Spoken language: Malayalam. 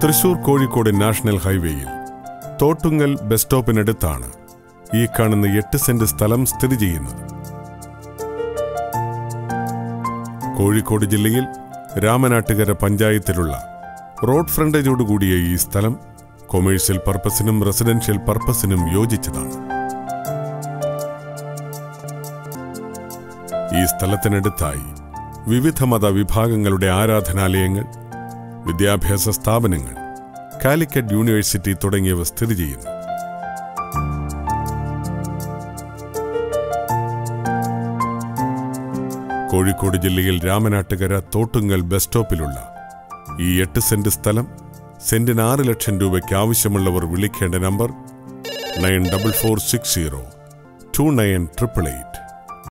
തൃശൂർ കോഴിക്കോട് നാഷണൽ ഹൈവേയിൽ തോട്ടുങ്ങൽ ബസ് സ്റ്റോപ്പിനടുത്താണ് ഈ കാണുന്ന 8 സെന്റ് സ്ഥലം സ്ഥിതി ചെയ്യുന്നത്. കോഴിക്കോട് ജില്ലയിൽ രാമനാട്ടുകര പഞ്ചായത്തിലുള്ള റോഡ് ഫ്രണ്ടേജോടുകൂടിയ ഈ സ്ഥലം കൊമേഴ്സ്യൽ പർപ്പസിനും റെസിഡൻഷ്യൽ പർപ്പസിനും യോജിച്ചതാണ്. ഈ സ്ഥലത്തിനടുത്തായി വിവിധ മതവിഭാഗങ്ങളുടെ ആരാധനാലയങ്ങൾ, വിദ്യാഭ്യാസ സ്ഥാപനങ്ങൾ, കാലിക്കറ്റ് യൂണിവേഴ്സിറ്റി തുടങ്ങിയവ സ്ഥിതി ചെയ്യുന്നു. കോഴിക്കോട് ജില്ലയിൽ രാമനാട്ടുകര തോട്ടുങ്ങൽ ബസ് സ്റ്റോപ്പിലുള്ള ഈ 8 സെന്റ് സ്ഥലം സെന്റിന് 6 ലക്ഷം രൂപയ്ക്ക് ആവശ്യമുള്ളവർ വിളിക്കേണ്ട നമ്പർ 9446029888.